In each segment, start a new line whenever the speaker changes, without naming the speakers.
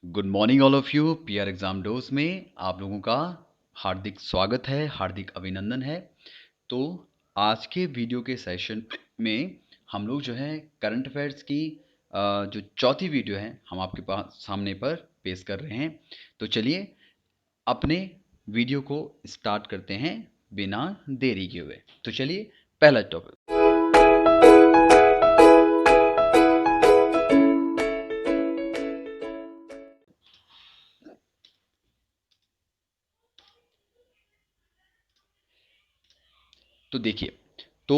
Good morning all of you. PR exam dose में आप लोगों का हार्दिक स्वागत है, हार्दिक अभिनंदन है। तो आज के वीडियो के सेशन में हम लोग जो है करंट अफेयर्स की जो चौथी वीडियो है हम आपके पास सामने पर पेश कर रहे हैं। तो चलिए अपने वीडियो को स्टार्ट करते हैं बिना देरी के हुए। तो चलिए पहला टॉपिक। तो देखिए, तो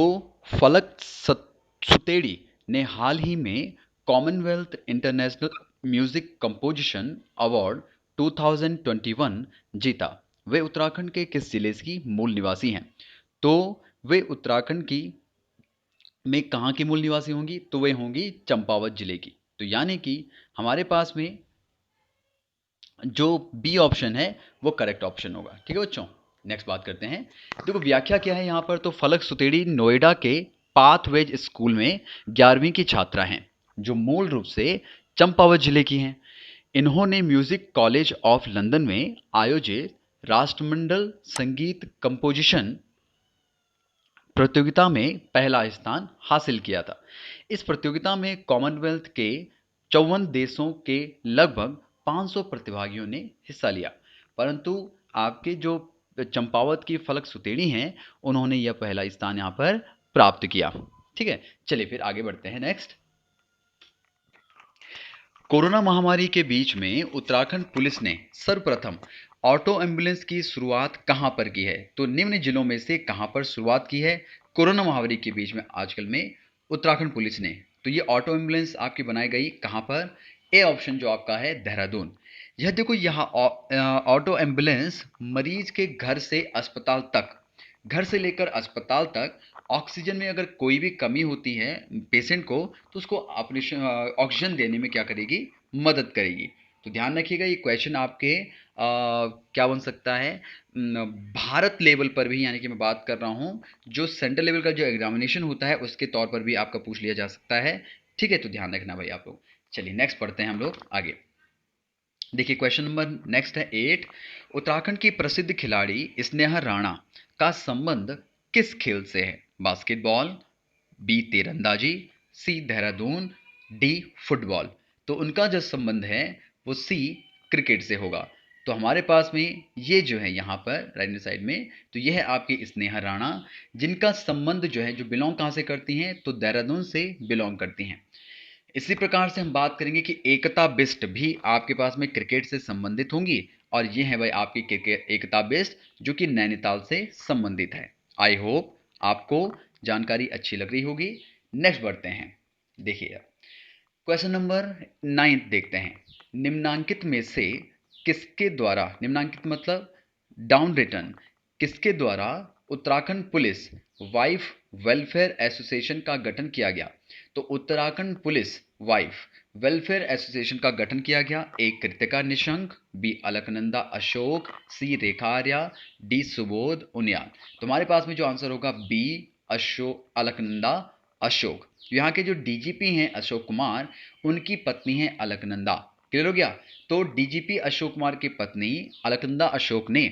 फलक सुतेड़ी ने हाल ही में Commonwealth international music composition award 2021 जीता। वे उत्तराखंड के किस जिले की मूल निवासी हैं? तो वे उत्तराखंड की में कहाँ की मूल निवासी होंगी? तो वे होंगी चंपावत जिले की। तो यानी कि हमारे पास में जो बी ऑप्शन है वो करेक्ट ऑप्शन होगा। ठीक है बच्चों, नेक्स्ट बात करते हैं। देखो व्याख्या क्या है यहाँ पर। तो फलक सुतेड़ी नोएडा के पाथवेज स्कूल में 11वीं की छात्रा हैं, जो मूल रूप से चंपावत जिले की हैं। इन्होंने म्यूजिक कॉलेज ऑफ लंदन में आयोजित राष्ट्रमंडल संगीत कंपोजिशन प्रतियोगिता में पहला स्थान हासिल किया था। इस प्रतियोगिता में कॉमनवेल्थ के 54 देशों के लगभग 500 प्रतिभागियों ने हिस्सा लिया, परंतु आपके जो चंपावत की फलक सुतेड़ी हैं उन्होंने यह पहला स्थान यहाँ पर प्राप्त किया। ठीक है, चलिए फिर आगे बढ़ते हैं। नेक्स्ट, कोरोना महामारी के बीच में उत्तराखंड पुलिस ने सर्वप्रथम ऑटो एम्बुलेंस की शुरुआत कहां पर की है? तो निम्न जिलों में से कहां पर शुरुआत की है कोरोना महामारी के बीच में आजकल में उत्तराखंड पुलिस ने? तो ये ऑटो एम्बुलेंस आपकी बनाई गई कहां पर? ए ऑप्शन जो आपका है देहरादून। यह देखो, यहाँ ऑटो एम्बुलेंस मरीज के घर से अस्पताल तक, घर से लेकर अस्पताल तक ऑक्सीजन में अगर कोई भी कमी होती है पेशेंट को, तो उसको ऑपरेशन ऑक्सीजन देने में क्या करेगी? मदद करेगी। तो ध्यान रखिएगा, ये क्वेश्चन आपके क्या बन सकता है भारत लेवल पर भी, यानी कि मैं बात कर रहा हूँ जो सेंट्रल लेवल का जो एग्जामिनेशन होता है उसके तौर पर भी आपका पूछ लिया जा सकता है। ठीक है, तो ध्यान रखना भाई आप लोग। चलिए नेक्स्ट पढ़ते हैं हम लोग आगे। देखिए क्वेश्चन नंबर नेक्स्ट है 8। उत्तराखंड की प्रसिद्ध खिलाड़ी स्नेहा राणा का संबंध किस खेल से है? बास्केटबॉल, बी तीरंदाजी, सी देहरादून, डी फुटबॉल। तो उनका जो संबंध है वो सी क्रिकेट से होगा। तो हमारे पास में ये जो है यहाँ पर राइट हैंड साइड में, तो ये है आपकी स्नेहा राणा, जिनका संबंध जो है, जो बिलोंग कहाँ से करती हैं? तो देहरादून से बिलोंग करती हैं। इसी प्रकार से हम बात करेंगे कि एकता बिष्ट भी आपके पास में क्रिकेट से संबंधित होंगी, और ये है भाई आपकी क्रिकेट एकता बिष्ट जो कि नैनीताल से संबंधित है। आई होप आपको जानकारी अच्छी लग रही होगी। नेक्स्ट बढ़ते हैं। देखिए क्वेश्चन नंबर 9 देखते हैं। निम्नांकित में से किसके द्वारा, निम्नांकित मतलब डाउन रिटर्न, किसके द्वारा Uttarakhand police wife welfare association का गठन किया गया? तो Uttarakhand police wife welfare association का गठन किया गया। ए कृतिका निशंक, बी अलकनंदा अशोक, सी रेखा आर्या, डी सुबोध उनियाल। तो हमारे पास में जो आंसर होगा बी अशोक, अलकनंदा अशोक। यहाँ के जो डीजीपी हैं अशोक कुमार, उनकी पत्नी है अलकनंदा। क्लियर हो गया? तो डीजीपी अशोक कुमार की पत्नी अलकनंदा अशोक ने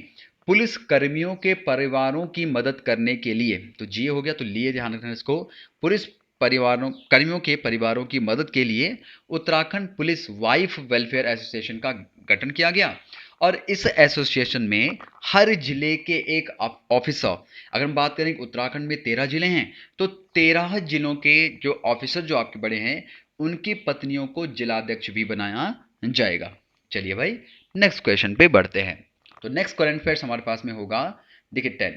पुलिस कर्मियों के परिवारों की मदद करने के लिए, तो जी हो गया, तो लिए ध्यान रखना इसको, पुलिस परिवारों कर्मियों के परिवारों की मदद के लिए Uttarakhand police wife welfare association का गठन किया गया। और इस एसोसिएशन में हर जिले के एक ऑफिसर, अगर हम बात करें उत्तराखंड में 13 जिले हैं, तो 13 जिलों के जो ऑफिसर जो आपके बड़े हैं उनकी पत्नियों को जिलाध्यक्ष भी बनाया जाएगा। चलिए भाई नेक्स्ट क्वेश्चन पे बढ़ते हैं। तो नेक्स्ट करंट अफेयर्स हमारे पास में होगा, देखिए 10।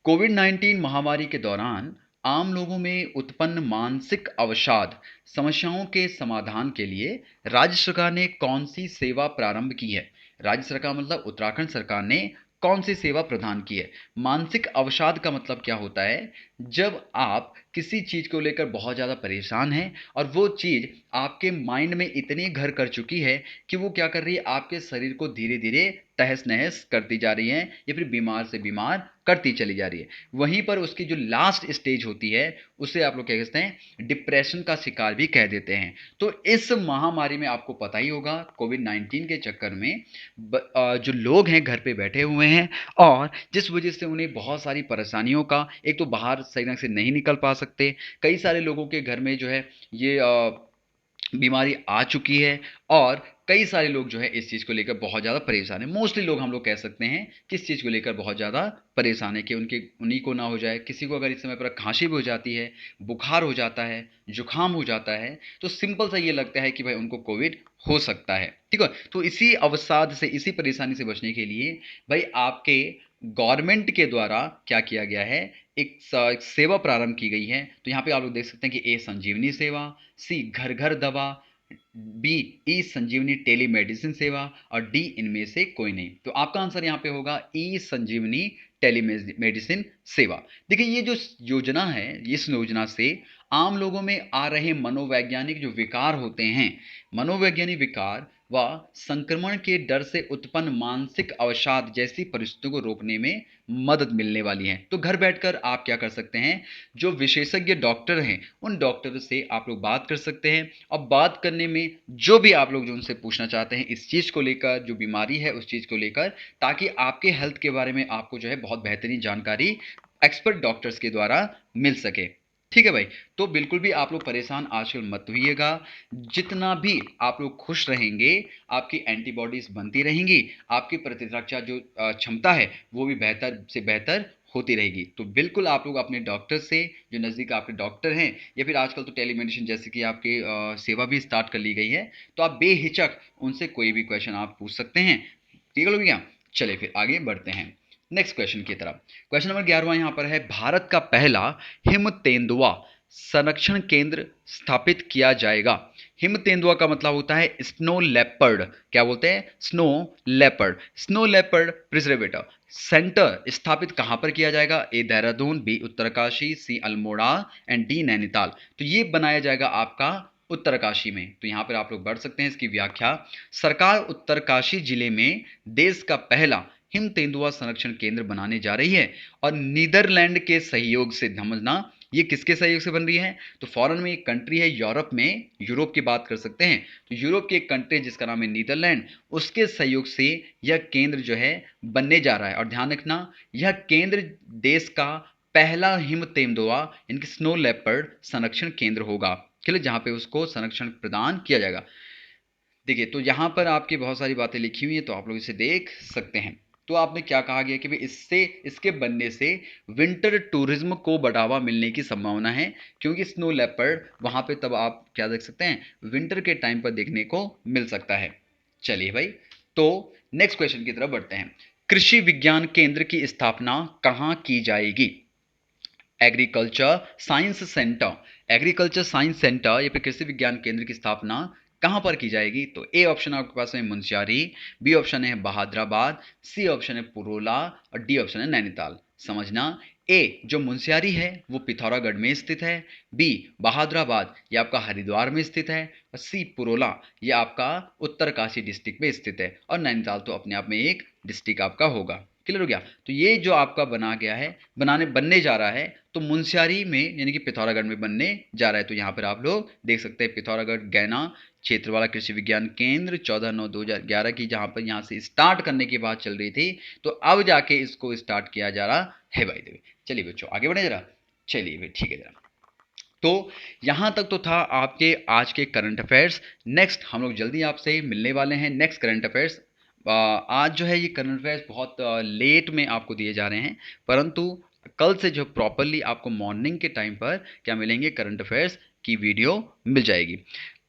कोविड 19 महामारी के दौरान आम लोगों में उत्पन्न मानसिक अवसाद समस्याओं के समाधान के लिए राज्य सरकार ने कौन सी सेवा प्रारंभ की है? राज्य सरकार मतलब उत्तराखंड सरकार ने कौन सी सेवा प्रदान की है? मानसिक अवसाद का मतलब क्या होता है? जब आप किसी चीज़ को लेकर बहुत ज़्यादा परेशान हैं और वो चीज़ आपके माइंड में इतनी घर कर चुकी है कि वो क्या कर रही है, आपके शरीर को धीरे धीरे तहस नहस करती जा रही है या फिर बीमार से बीमार करती चली जा रही है। वहीं पर उसकी जो लास्ट स्टेज होती है उसे आप लोग क्या कहते हैं, डिप्रेशन का शिकार भी कह देते हैं। तो इस महामारी में आपको पता ही होगा, कोविड-19 के चक्कर में जो लोग हैं घर पे बैठे हुए हैं और जिस वजह से उन्हें बहुत सारी परेशानियों का, एक तो बाहर सही ढंग से नहीं निकल पा सकते, कई सारे लोगों के घर में जो है ये बीमारी आ चुकी है और कई सारे लोग जो है इस चीज़ को लेकर बहुत ज़्यादा परेशान हैं। मोस्टली लोग हम लोग कह सकते हैं किस चीज़ को लेकर बहुत ज़्यादा परेशान है कि उनके उन्हीं को ना हो जाए। किसी को अगर इस समय पर खांसी भी हो जाती है, बुखार हो जाता है, जुकाम हो जाता है, तो सिंपल सा ये लगता है कि भाई उनको कोविड हो सकता है। ठीक है, तो इसी अवसाद से, इसी परेशानी से बचने के लिए भाई आपके गवर्नमेंट के द्वारा क्या किया गया है, एक सेवा प्रारंभ की गई है। तो यहाँ पे आप लोग देख सकते हैं कि ए संजीवनी सेवा, सी घर घर दवा, बी ई संजीवनी टेलीमेडिसिन सेवा और डी इनमें से कोई नहीं। तो आपका आंसर यहाँ पे होगा ई संजीवनी टेलीमेडिसिन सेवा। देखिए ये जो योजना है, इस योजना से आम लोगों में आ रहे मनोवैज्ञानिक जो विकार होते हैं, मनोवैज्ञानिक विकार व संक्रमण के डर से उत्पन्न मानसिक अवसाद जैसी परिस्थितियों को रोकने में मदद मिलने वाली है। तो घर बैठकर आप क्या कर सकते हैं, जो विशेषज्ञ डॉक्टर हैं उन डॉक्टर से आप लोग बात कर सकते हैं और बात करने में जो भी आप लोग जो उनसे पूछना चाहते हैं इस चीज़ को लेकर, जो बीमारी है उस चीज़ को लेकर, ताकि आपके हेल्थ के बारे में आपको जो है बहुत बेहतरीन जानकारी एक्सपर्ट डॉक्टर्स के द्वारा मिल सके। ठीक है भाई, तो बिल्कुल भी आप लोग परेशान आजकल मत होइएगा। जितना भी आप लोग खुश रहेंगे, आपकी एंटीबॉडीज बनती रहेंगी, आपकी प्रतिरक्षा जो क्षमता है वो भी बेहतर से बेहतर होती रहेगी। तो बिल्कुल आप लोग अपने डॉक्टर से, जो नज़दीक आपके डॉक्टर हैं, या फिर आजकल तो टेलीमेडिसिन जैसे कि आपकी सेवा भी स्टार्ट कर ली गई है, तो आप बेहिचक उनसे कोई भी क्वेश्चन आप पूछ सकते हैं। ठीक है लोग, क्या चलिए फिर आगे बढ़ते हैं नेक्स्ट क्वेश्चन की तरफ। क्वेश्चन नंबर 11वां यहाँ पर है, भारत का पहला हिम तेंदुआ संरक्षण केंद्र स्थापित किया जाएगा। हिम तेंदुआ का मतलब होता है स्नो लेपर्ड। क्या बोलते हैं, snow leopard. Snow leopard preservative center स्थापित कहां पर किया जाएगा, A Dehradun, B Uttarkashi, C Almora and D Nainital. तो ये बनाया जाएगा आपका उत्तरकाशी में। तो यहां पर आप लोग बढ़ सकते हैं इसकी व्याख्या। सरकार उत्तरकाशी जिले में देश का पहला हिम तेंदुआ संरक्षण केंद्र बनाने जा रही है और नीदरलैंड के सहयोग से, समझना ये किसके सहयोग से बन रही है, तो फॉरेन में एक कंट्री है, यूरोप में, यूरोप की बात कर सकते हैं, तो यूरोप की एक कंट्री जिसका नाम है नीदरलैंड, उसके सहयोग से यह केंद्र जो है बनने जा रहा है। और ध्यान रखना, यह केंद्र देश का पहला हिम तेंदुआ इनकी स्नो लेपर्ड संरक्षण केंद्र होगा, जहां पे उसको संरक्षण प्रदान किया जाएगा। देखिए, तो यहाँ पर आपकी बहुत सारी बातें लिखी हुई हैं, तो आप लोग इसे देख सकते हैं। तो आपने क्या कहा गया कि भाई इससे, इसके बनने से विंटर टूरिज्म को बढ़ावा मिलने की संभावना है, क्योंकि स्नो लेपर्ड वहाँ पे तब आप क्या देख सकते हैं, विंटर के टाइम पर देखने को मिल सकता है। चलिए भाई, तो नेक्स्ट क्वेश्चन की तरफ बढ़ते हैं। कृषि विज्ञान केंद्र की स्थापना कहाँ की जाएगी, agriculture science centre, agriculture science centre या फिर कृषि विज्ञान केंद्र की स्थापना कहां पर की जाएगी, तो ए ऑप्शन आपके पास है मुंशियारी, बी ऑप्शन है बहादुराबाद, सी ऑप्शन है पुरोला और डी ऑप्शन है नैनीताल। समझना, ए जो मुंशियारी है वो पिथौरागढ़ में स्थित है, बी बहादुराबाद ये आपका हरिद्वार में स्थित है, और सी पुरोला ये आपका उत्तरकाशी डिस्ट्रिक्ट में स्थित है, और नैनीताल तो अपने आप में एक डिस्ट्रिक्ट आपका होगा। क्लियर हो गया। तो ये जो आपका बना गया है, बनने जा रहा है, तो मुंशियारी में यानी कि पिथौरागढ़ में बनने जा रहा है। तो यहाँ पर आप लोग देख सकते हैं पिथौरागढ़ गैना क्षेत्र वाला कृषि विज्ञान केंद्र 14/9/2011 की, जहाँ पर यहाँ से स्टार्ट करने की बात चल रही थी, तो अब जाके इसको स्टार्ट किया जा रहा है भाई देवी। चलिए बच्चों आगे बढ़े जरा, चलिए भाई ठीक है जरा। तो यहाँ तक तो था आपके आज के करंट अफेयर्स। नेक्स्ट हम लोग जल्दी आपसे मिलने वाले हैं नेक्स्ट करंट अफेयर्स। आज जो है ये करंट अफेयर्स बहुत लेट में आपको दिए जा रहे हैं, परंतु कल से जो प्रॉपरली आपको मॉर्निंग के टाइम पर क्या मिलेंगे, करंट अफेयर्स की वीडियो मिल जाएगी।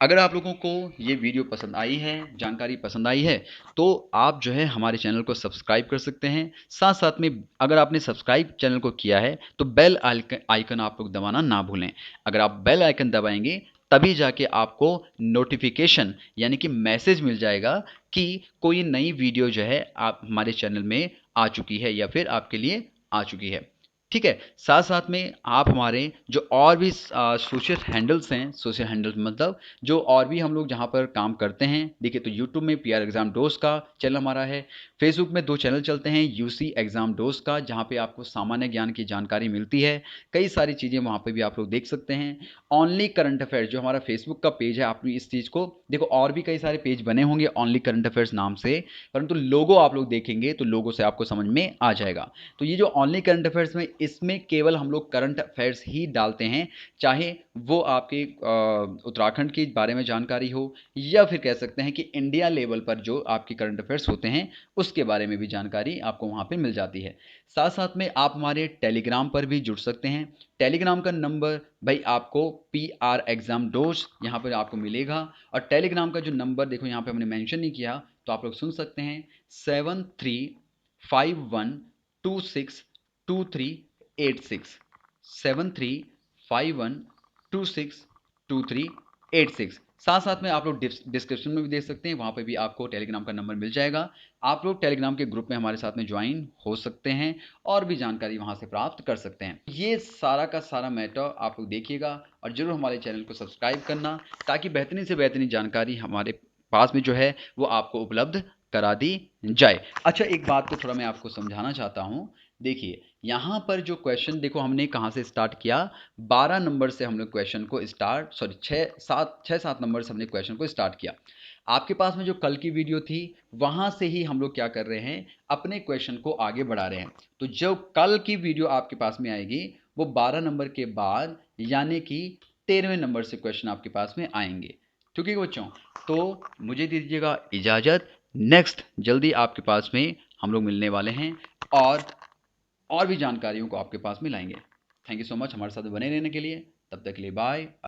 अगर आप लोगों को ये वीडियो पसंद आई है, जानकारी पसंद आई है, तो आप जो है हमारे चैनल को सब्सक्राइब कर सकते हैं। साथ साथ में अगर आपने सब्सक्राइब चैनल को किया है तो बेल आइकन आप लोग दबाना ना भूलें। अगर आप बेल आइकन दबाएंगे तभी जाके आपको नोटिफिकेशन यानी कि मैसेज मिल जाएगा कि कोई नई वीडियो जो है आप हमारे चैनल में आ चुकी है या फिर आपके लिए आ चुकी है। ठीक है। साथ साथ में आप हमारे जो और भी सोशल हैंडल्स हैं, सोशल हैंडल्स मतलब जो और भी हम लोग जहाँ पर काम करते हैं, देखिए तो यूट्यूब में पी आर एग्ज़ाम डोज का चैनल हमारा है। फेसबुक में 2 चैनल चलते हैं, यूसी एग्ज़ाम डोज का, जहाँ पे आपको सामान्य ज्ञान की जानकारी मिलती है। कई सारी चीज़ें वहाँ पे भी आप लोग देख सकते हैं। ओनली करंट अफेयर्स जो हमारा फेसबुक का पेज है, आप भी इस चीज़ को देखो, और भी कई सारे पेज बने होंगे ओनली करंट अफेयर्स नाम से, परंतु लोगो आप लोग देखेंगे तो लोगो से आपको समझ में आ जाएगा। तो ये जो ओनली करंट अफेयर्स में, इसमें केवल हम लोग करंट अफेयर्स ही डालते हैं, चाहे वो आपके उत्तराखंड के बारे में जानकारी हो, या फिर कह सकते हैं कि इंडिया लेवल पर जो आपकी करंट अफेयर्स होते हैं उसके बारे में भी जानकारी आपको वहाँ पे मिल जाती है। साथ साथ में आप हमारे टेलीग्राम पर भी जुड़ सकते हैं। टेलीग्राम का नंबर भाई आपको पी आर एग्ज़ाम डोज यहाँ पर आपको मिलेगा, और टेलीग्राम का जो नंबर देखो यहाँ पे हमने मेंशन नहीं किया, तो आप लोग सुन सकते हैं 7351262386, 7351262386। साथ साथ में आप लोग डिस्क्रिप्शन में भी देख सकते हैं, वहाँ पे भी आपको टेलीग्राम का नंबर मिल जाएगा। आप लोग टेलीग्राम के ग्रुप में हमारे साथ में ज्वाइन हो सकते हैं और भी जानकारी वहाँ से प्राप्त कर सकते हैं। ये सारा का सारा मैटर आप लोग देखिएगा, और ज़रूर हमारे चैनल को सब्सक्राइब करना, ताकि बेहतरीन से बेहतरीन जानकारी हमारे पास में जो है वो आपको उपलब्ध करा दी जाए। अच्छा, एक बात को थोड़ा मैं आपको समझाना चाहता हूँ। देखिए यहाँ पर जो क्वेश्चन देखो हमने कहाँ से स्टार्ट किया, 12 नंबर से हमने क्वेश्चन को स्टार्ट, सॉरी 6-7 नंबर से हमने क्वेश्चन को स्टार्ट किया। आपके पास में जो कल की वीडियो थी वहाँ से ही हम लोग क्या कर रहे हैं, अपने क्वेश्चन को आगे बढ़ा रहे हैं। तो जो कल की वीडियो आपके पास में आएगी वो 12 नंबर के बाद यानी कि 13वें नंबर से क्वेश्चन आपके पास में आएंगे। ठीक है बच्चों, तो मुझे दीजिएगा इजाज़त। नेक्स्ट जल्दी आपके पास में हम लोग मिलने वाले हैं, और भी जानकारियों को आपके पास में लाएंगे। थैंक यू सो मच हमारे साथ बने रहने के लिए। तब तक के लिए बाय।